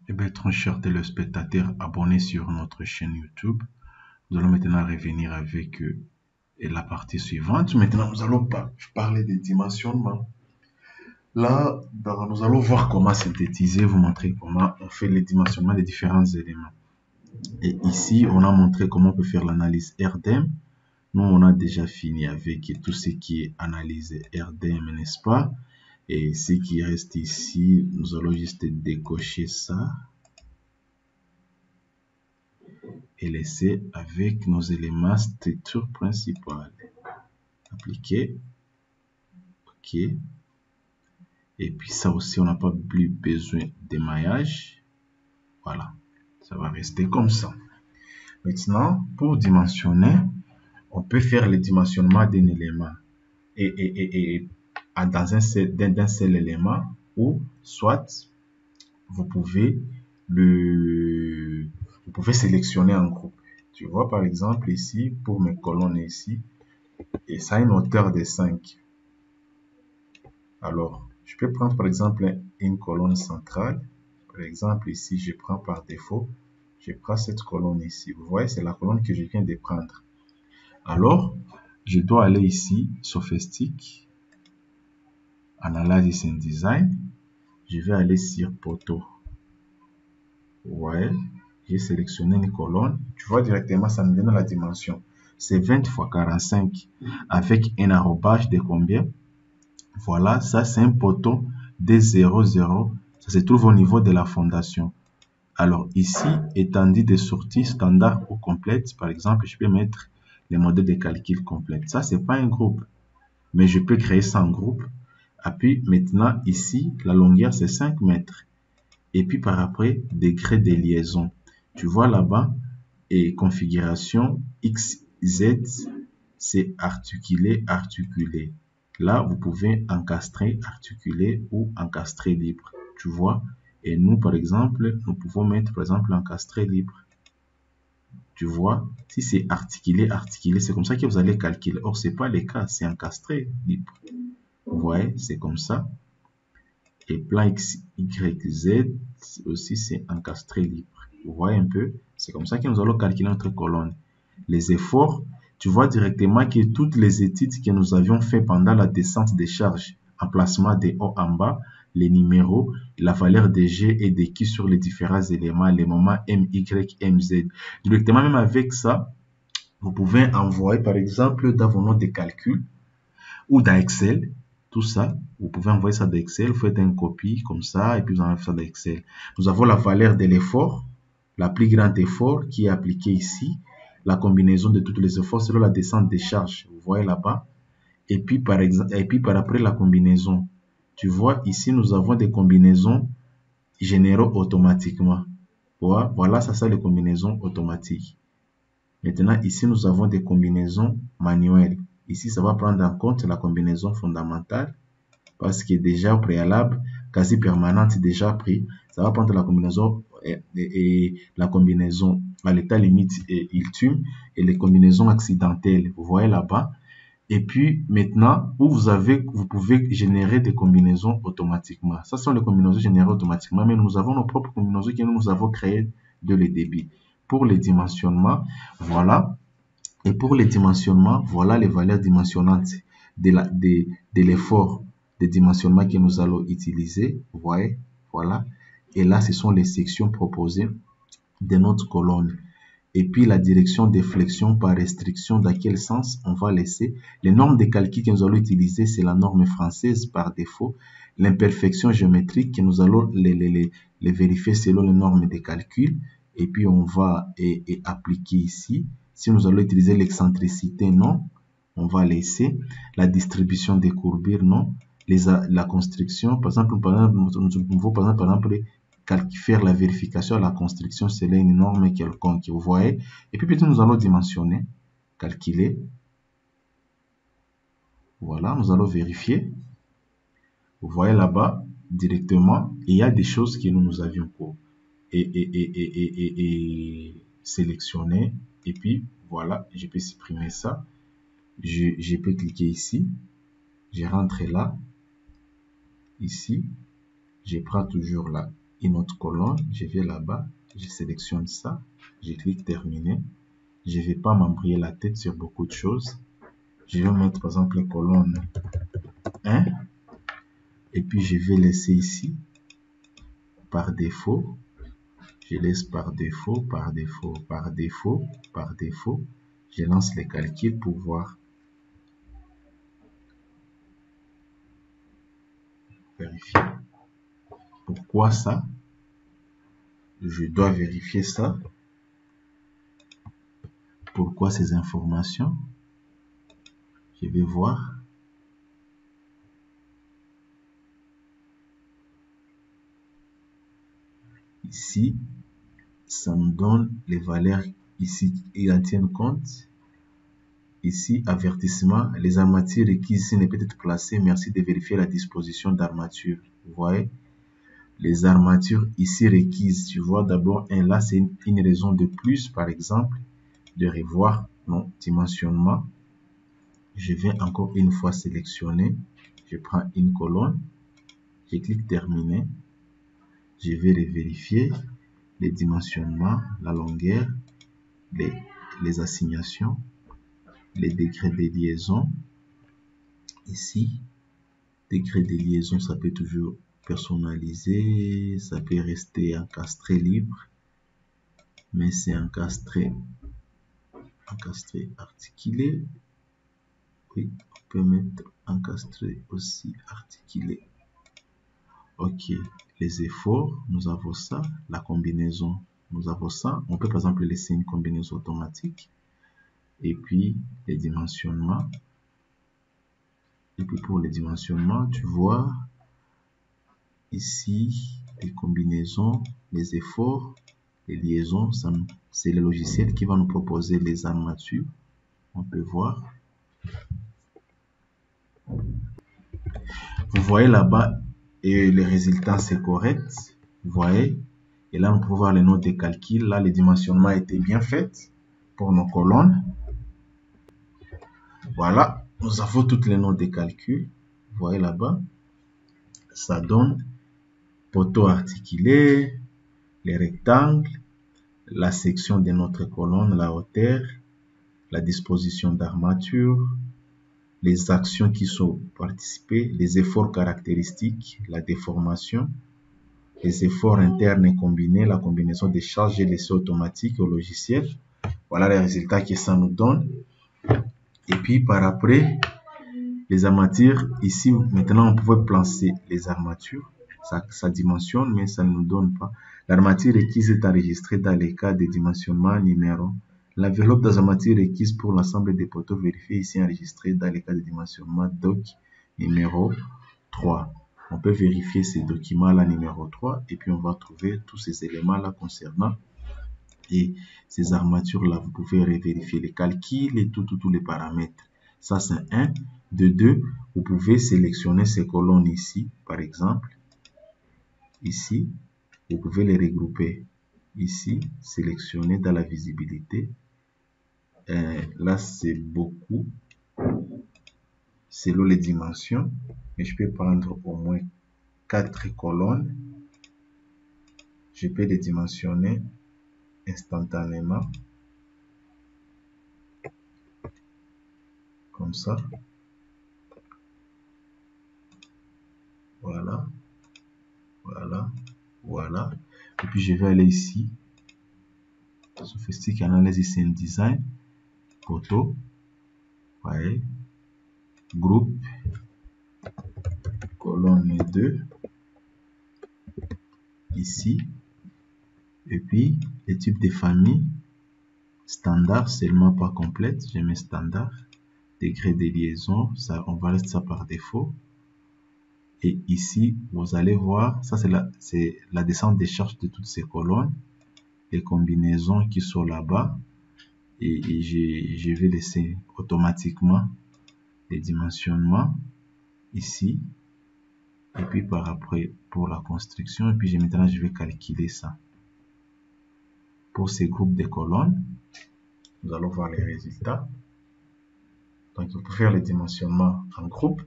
Eh bien, très chers téléspectateurs abonnés sur notre chaîne YouTube, nous allons maintenant revenir avec la partie suivante. Maintenant, nous allons parler des dimensionnements. Là, nous allons voir comment synthétiser, vous montrer comment on fait les dimensionnements des différents éléments. Et ici, on a montré comment on peut faire l'analyse RDM. Nous, on a déjà fini avec tout ce qui est analyse RDM, n'est-ce pas? Et ce qui reste ici, nous allons juste décocher ça et laisser avec nos éléments structure principale. Appliquer. OK. Et puis ça aussi, on n'a pas plus besoin d'émaillage. Voilà. Ça va rester comme ça. Maintenant, pour dimensionner, on peut faire le dimensionnement d'un élément dans d'un seul élément, ou soit vous pouvez sélectionner un groupe. Tu vois, par exemple, ici, pour mes colonnes ici, et ça a une hauteur de 5. Alors, je peux prendre par exemple une colonne centrale. Par exemple, ici, je prends par défaut, je prends cette colonne ici. Vous voyez, c'est la colonne que je viens de prendre. Alors, je dois aller ici, Sophistic, Analysis and Design. Je vais aller sur poteau. Ouais, j'ai sélectionné une colonne. Tu vois directement, ça me donne la dimension. C'est 20 x 45 avec un arrobage de combien? Voilà, ça c'est un poteau de 0,0. Ça se trouve au niveau de la fondation. Alors ici, étendue de sortie standard ou complète. Par exemple, je peux mettre les modèles de calcul complète. Ça, c'est pas un groupe. Mais je peux créer ça en groupe. Et puis maintenant, ici, la longueur, c'est 5 mètres. Et puis par après, degré de liaison. Tu vois là-bas, et configuration XZ, c'est articulé, articulé. Là, vous pouvez encastrer, articuler ou encastrer libre. Tu vois? Et nous, par exemple, nous pouvons mettre, par exemple, encastrer libre. Tu vois? Si c'est articulé, articulé, c'est comme ça que vous allez calculer. Or, ce n'est pas le cas, c'est encastré libre. Vous voyez? C'est comme ça. Et plan X, Y, Z, aussi, c'est encastré libre. Vous voyez un peu? C'est comme ça que nous allons calculer notre colonne. Les efforts, tu vois directement que toutes les études que nous avions fait pendant la descente des charges, emplacement des hauts en bas, les numéros, la valeur des G et des Q sur les différents éléments, les moments M, Y, M, Z. Directement, même avec ça, vous pouvez envoyer, par exemple, dans vos notes de calcul ou dans Excel, tout ça, vous pouvez envoyer ça dans Excel, vous faites une copie comme ça, et puis vous envoyez ça dans Excel. Nous avons la valeur de l'effort, la plus grande effort qui est appliquée ici, la combinaison de tous les efforts selon la descente des charges, vous voyez là-bas, et puis par après la combinaison. Tu vois, ici, nous avons des combinaisons générées automatiquement. Voilà, ça c'est les combinaisons automatiques. Maintenant, ici, nous avons des combinaisons manuelles. Ici, ça va prendre en compte la combinaison fondamentale parce que déjà au préalable, quasi permanente déjà pris. Ça va prendre la combinaison et la combinaison à l'état limite et ultime et les combinaisons accidentelles. Vous voyez là-bas. Et puis maintenant, vous pouvez générer des combinaisons automatiquement. Ça sont les combinaisons générées automatiquement, mais nous avons nos propres combinaisons que nous avons créées de les débits. Pour les dimensionnements, voilà. Et pour les dimensionnements, voilà les valeurs dimensionnantes de l'effort de dimensionnement que nous allons utiliser. Vous voyez, voilà. Et là, ce sont les sections proposées de notre colonne. Et puis la direction de flexion par restriction, dans quel sens on va laisser. Les normes de calcul que nous allons utiliser, c'est la norme française par défaut. L'imperfection géométrique que nous allons les vérifier selon les normes de calcul. Et puis on va appliquer ici. Si nous allons utiliser l'excentricité, non. On va laisser la distribution des courbures, non. La construction, par exemple, nous pouvons par exemple faire la vérification à la construction selon une norme quelconque, vous voyez. Et puis peut-être nous allons dimensionner, calculer. Voilà, nous allons vérifier. Vous voyez là-bas, directement, il y a des choses que nous avions sélectionner. Et puis, voilà, je peux supprimer ça. Je peux cliquer ici. Je rentre là. Ici. Je prends toujours là. une autre colonne, je vais là-bas, je sélectionne ça, je clique terminer. Je ne vais pas m'embrouiller la tête sur beaucoup de choses. Je vais mettre par exemple la colonne 1 et puis je vais laisser ici par défaut. Je laisse par défaut, par défaut, par défaut, par défaut. Je lance les calculs pour voir. Vérifier. Pourquoi ça? Je dois vérifier ça. Pourquoi ces informations? Je vais voir. Ici, ça me donne les valeurs ici et en tiennent compte. Ici, avertissement, les armatures requises ici ne peut être placées. Merci de vérifier la disposition d'armature. Vous voyez, les armatures ici requises. Tu vois d'abord, là, c'est une raison de plus, par exemple, de revoir mon dimensionnement. Je vais encore une fois sélectionner. Je prends une colonne. Je clique terminer. Je vais vérifier les dimensionnements, la longueur, les assignations, les degrés de liaison. Ici, degré de liaison, ça peut toujours personnaliser, ça peut rester encastré libre, mais c'est encastré articulé. Oui, on peut mettre encastré aussi articulé. Ok, les efforts, nous avons ça. La combinaison, nous avons ça. On peut par exemple laisser une combinaison automatique. Et puis les dimensionnements. Et puis pour les dimensionnements, tu vois ici les combinaisons, les efforts, les liaisons. C'est le logiciel qui va nous proposer les armatures. On peut voir. Vous voyez là-bas et le résultat c'est correct. Vous voyez. Et là, on peut voir les notes de calcul. Là, les dimensionnements étaient bien faits pour nos colonnes. Voilà, nous avons toutes les notes de calcul. Vous voyez là-bas. Ça donne poteau articulé, les rectangles, la section de notre colonne, la hauteur, la disposition d'armature, les actions qui sont participées, les efforts caractéristiques, la déformation, les efforts internes et combinés, la combinaison des charges et l'essai automatique au logiciel. Voilà les résultats que ça nous donne. Et puis par après, les armatures, ici maintenant on pouvait placer les armatures. Ça dimensionne, mais ça ne nous donne pas. L'armature requise est enregistrée dans les cas de dimensionnement numéro. L'enveloppe des armatures requises pour l'ensemble des poteaux vérifiés ici enregistrée dans les cas de dimensionnement doc numéro 3. On peut vérifier ces documents-là numéro 3 et puis on va trouver tous ces éléments-là concernant et ces armatures-là. Vous pouvez vérifier les calculs et tous les paramètres. Ça, c'est un. De deux, vous pouvez sélectionner ces colonnes ici, par exemple. Ici, vous pouvez les regrouper. Ici, sélectionner dans la visibilité. Là, c'est beaucoup selon les dimensions. Mais je peux prendre au moins 4 colonnes. Je peux les dimensionner instantanément. Comme ça. Voilà. Voilà. Voilà. Et puis, je vais aller ici. Sophistic Analysis and Design. Photo. Ouais. Groupe. Colonne 2. Ici. Et puis, les types de famille. Standard, seulement pas complète. Je mets standard. Degré de liaison. Ça, on va laisser ça par défaut. Et ici, vous allez voir, ça c'est la descente des charges de toutes ces colonnes. Les combinaisons qui sont là-bas. Et je vais laisser automatiquement les dimensionnements ici. Et puis par après, pour la construction. Et puis maintenant, je vais calculer ça. Pour ces groupes de colonnes, nous allons voir les résultats. Donc, il faut faire les dimensionnements en groupe.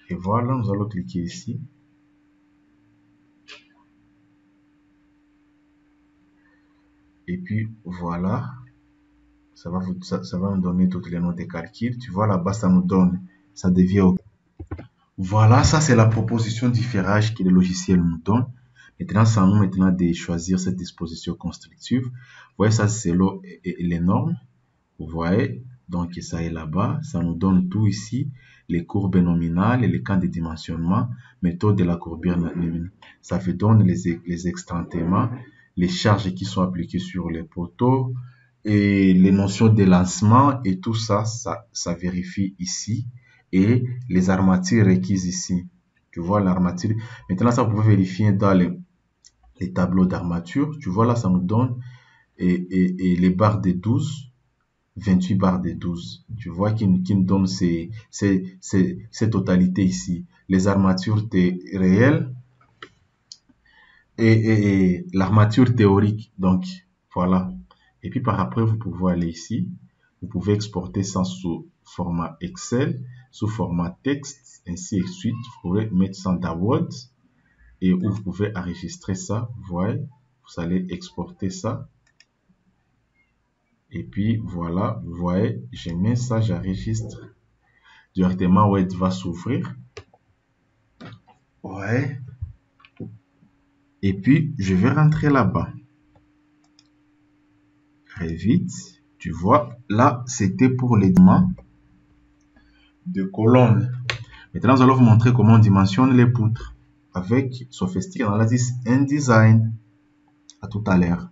Et voilà, nous allons cliquer ici. Et puis voilà, ça va nous donner toutes les notes de calcul. Tu vois là-bas, ça nous donne, ça devient OK. Voilà, ça c'est la proposition différage que le logiciel nous donne. Maintenant, c'est à nous maintenant de choisir cette disposition constructive. Vous voyez, ça c'est les normes. Vous voyez, donc ça est là-bas. Ça nous donne tout ici. Les courbes nominales et les camps de dimensionnement, méthode de la courbure nominale. Ça fait donne les extrantéments, les charges qui sont appliquées sur les poteaux et les notions de lancement et tout ça, ça vérifie ici. Et les armatures requises ici. Tu vois l'armature. Maintenant, ça vous pouvez vérifier dans les tableaux d'armature. Tu vois là, ça nous donne et les barres de 12. 28 barres de 12. Tu vois qui nous donne ces totalités ici. Les armatures réelles et l'armature théorique. Donc, voilà. Et puis par après, vous pouvez aller ici. Vous pouvez exporter ça sous format Excel, sous format texte, ainsi de suite. Vous pouvez mettre ça dans Word et où vous pouvez enregistrer ça. Vous voyez, vous allez exporter ça. Et puis voilà, vous voyez, je mets ça, j'enregistre. Directement, Word va s'ouvrir. Ouais. Et puis, je vais rentrer là-bas. Très vite. Tu vois, là, c'était pour les dimensions de colonnes. Maintenant, nous allons vous montrer comment on dimensionne les poutres avec Sophistic Analysis and Design. À tout à l'heure.